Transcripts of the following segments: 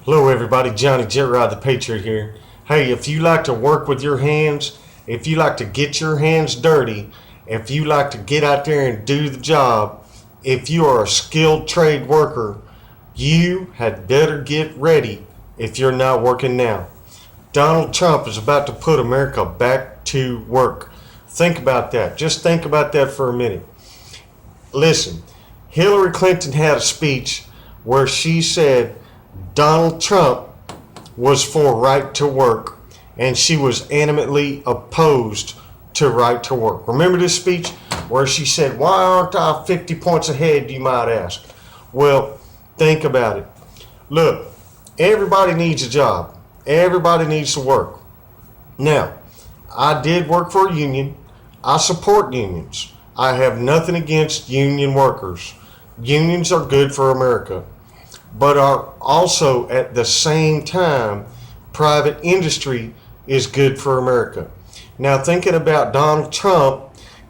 Hello, everybody. Johnny Jet Rod, the Patriot here. Hey, if you like to work with your hands, if you like to get your hands dirty, if you like to get out there and do the job, if you are a skilled trade worker, you had better get ready if you're not working now. Donald Trump is about to put America back to work. Think about that. Just think about that for a minute. Listen, Hillary Clinton had a speech where she said Donald Trump was for right to work, and she was animately opposed to right to work. Remember this speech where she said, "Why aren't I 50 points ahead, you might ask?" Well, think about it. Look, everybody needs a job. Everybody needs to work. Now, I did work for a union. I support unions. I have nothing against union workers. Unions are good for America, but are also at the same time, private industry is good for America. Now, thinking about Donald Trump,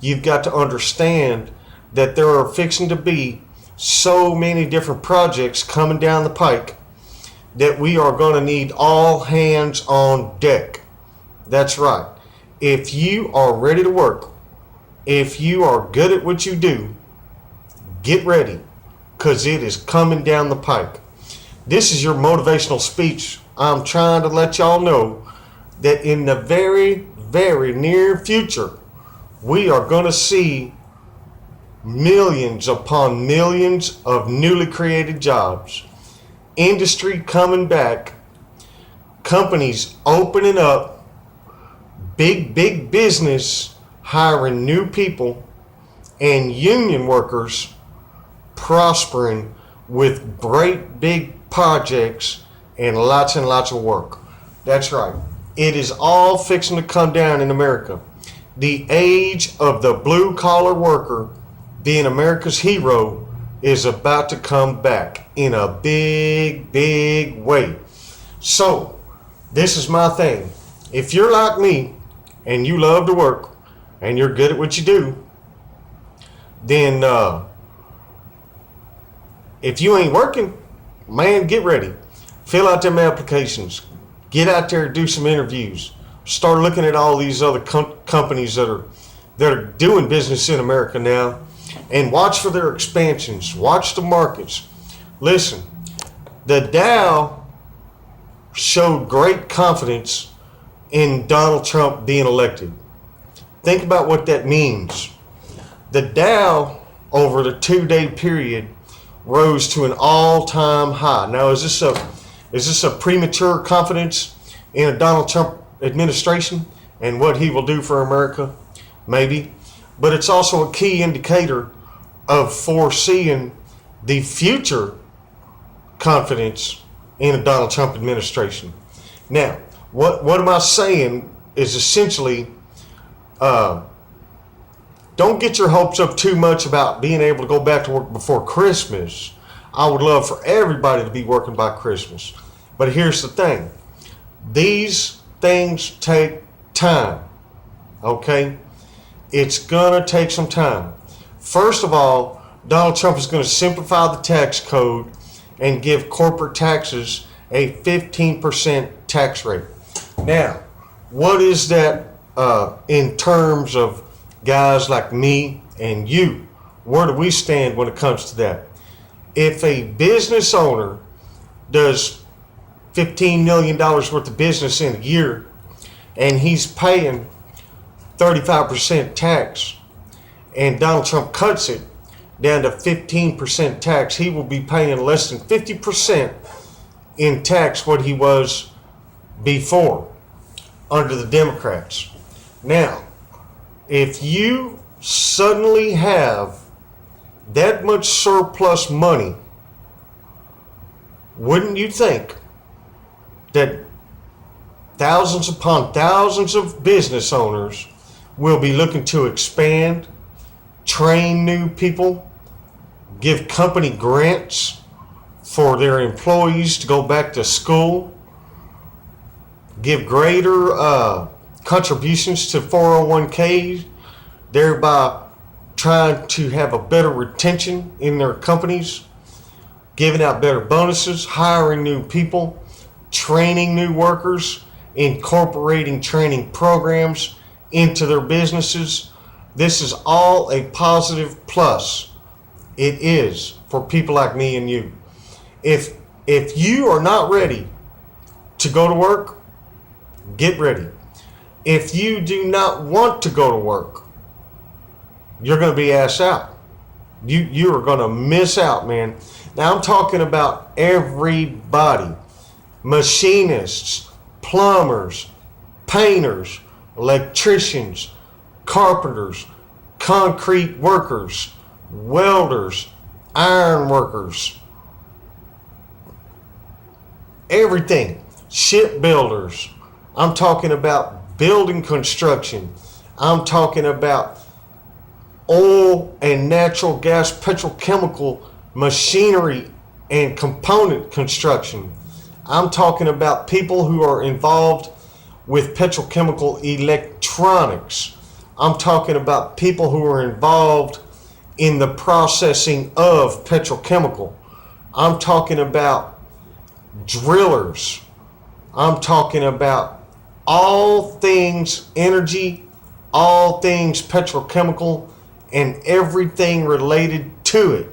you've got to understand that there are fixing to be so many different projects coming down the pike that we are going to need all hands on deck. That's right. If you are ready to work, if you are good at what you do, get ready, because it is coming down the pike. This is your motivational speech. I'm trying to let y'all know that in the very, very near future, we are going to see millions upon millions of newly created jobs, industry coming back, companies opening up, big business hiring new people, and union workers prospering with great big projects and lots of work. That's right. It is all fixing to come down in America. The age of the blue collar worker being America's hero is about to come back in a big way. So, this is my thing. If you're like me and you love to work and you're good at what you do, then if you ain't working, man, get ready. Fill out them applications. Get out there and do some interviews. Start looking at all these other companies that are doing business in America now, and watch for their expansions. Watch the markets. Listen, the Dow showed great confidence in Donald Trump being elected. Think about what that means. The Dow over the 2-day period rose to an all-time high. Now, is this a premature confidence in a Donald Trump administration and what he will do for America? Maybe. But it's also a key indicator of foreseeing the future confidence in a Donald Trump administration. Now, what am I saying is essentially, don't get your hopes up too much about being able to go back to work before Christmas. I would love for everybody to be working by Christmas. But here's the thing. These things take time. Okay? It's going to take some time. First of all, Donald Trump is going to simplify the tax code and give corporate taxes a 15% tax rate. Now, what is that in terms of guys like me and you? Where do we stand when it comes to that? If a business owner does $15 million worth of business in a year and he's paying 35% tax, and Donald Trump cuts it down to 15% tax, he will be paying less than 50% in tax what he was before under the Democrats. Now, if you suddenly have that much surplus money, wouldn't you think that thousands upon thousands of business owners will be looking to expand, train new people, give company grants for their employees to go back to school, give greater contributions to 401ks, thereby trying to have a better retention in their companies, giving out better bonuses, hiring new people, training new workers, incorporating training programs into their businesses. This is all a positive plus. It is for people like me and you. If you are not ready to go to work, get ready. If you do not want to go to work, you're going to be ass out. You are going to miss out, man. Now I'm talking about everybody. Machinists, plumbers, painters, electricians, carpenters, concrete workers, welders, iron workers, everything. Shipbuilders. I'm talking about building construction. I'm talking about oil and natural gas, petrochemical machinery and component construction. I'm talking about people who are involved with petrochemical electronics. I'm talking about people who are involved in the processing of petrochemical. I'm talking about drillers. I'm talking about all things energy, all things petrochemical, and everything related to it.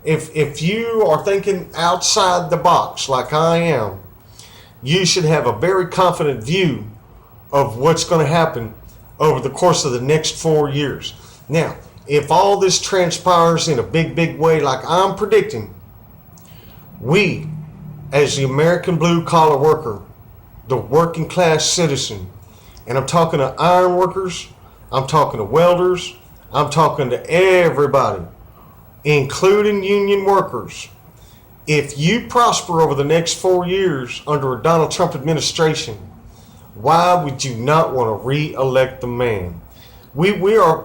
If you are thinking outside the box like I am, you should have a very confident view of what's going to happen over the course of the next 4 years. Now, if all this transpires in a big way like I'm predicting, we, as the American blue collar worker, the working class citizen, and I'm talking to iron workers, I'm talking to welders, I'm talking to everybody, including union workers. If you prosper over the next 4 years under a Donald Trump administration, why would you not want to re-elect the man? We are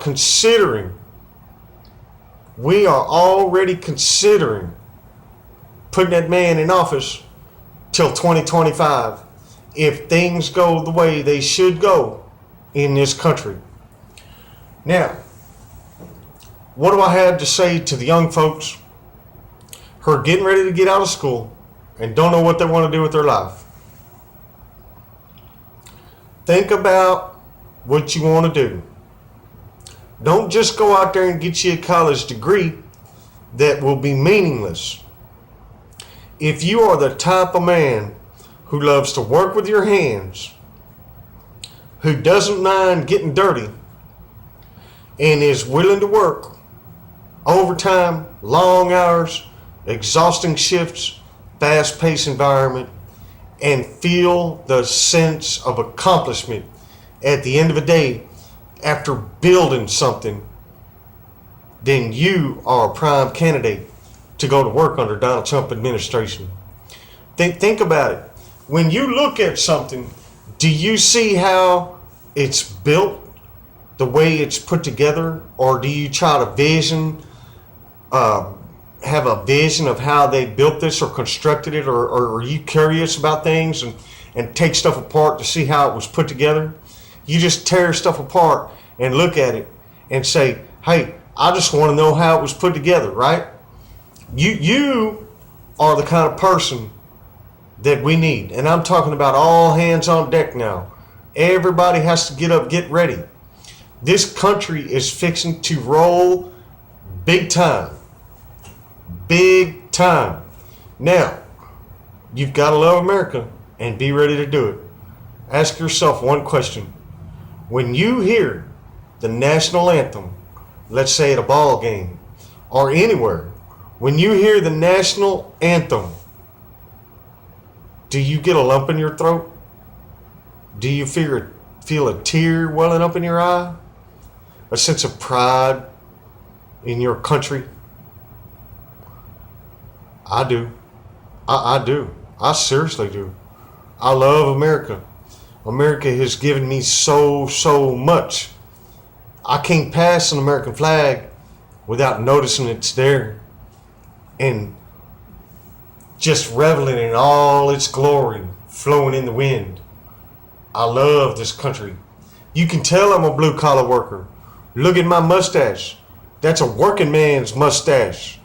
already considering putting that man in office till 2025 if things go the way they should go in this country. Now, what do I have to say to the young folks who are getting ready to get out of school and don't know what they want to do with their life? Think about what you want to do. Don't just go out there and get you a college degree that will be meaningless. If you are the type of man who loves to work with your hands, who doesn't mind getting dirty, and is willing to work overtime, long hours, exhausting shifts, fast-paced environment, and feel the sense of accomplishment at the end of the day after building something, then you are a prime candidate to go to work under Donald Trump administration. Think about it. When you look at something, do you see how it's built, the way it's put together, or do you try to have a vision of how they built this or constructed it, or are you curious about things and take stuff apart to see how it was put together? You just tear stuff apart and look at it and say, hey, I just want to know how it was put together, right? You are the kind of person that we need. And I'm talking about all hands on deck now. Everybody has to get up, get ready. This country is fixing to roll big time. Big time. Now, you've got to love America and be ready to do it. Ask yourself one question. When you hear the national anthem, let's say at a ball game or anywhere, when you hear the national anthem, do you get a lump in your throat? Do you feel a tear welling up in your eye? A sense of pride in your country? I do. I do. I seriously do. I love America. America has given me so much. I can't pass an American flag without noticing it's there and just reveling in all its glory flowing in the wind. I love this country. You can tell I'm a blue collar worker. Look at my mustache. That's a working man's mustache.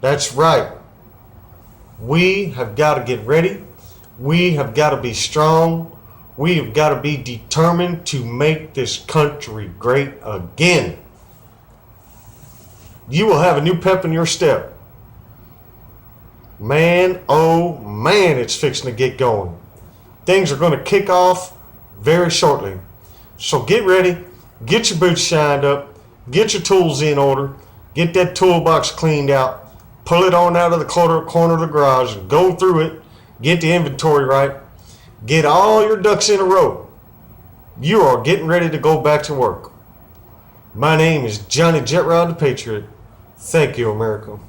That's right. We have got to get ready. We have got to be strong. We have got to be determined to make this country great again. You will have a new pep in your step. Man, oh man, it's fixing to get going. Things are going to kick off very shortly. So get ready, get your boots shined up, get your tools in order, get that toolbox cleaned out, pull it on out of the corner of the garage and go through it, get the inventory right, get all your ducks in a row. You are getting ready to go back to work. My name is Johnny Jetrod the Patriot. Thank you, America.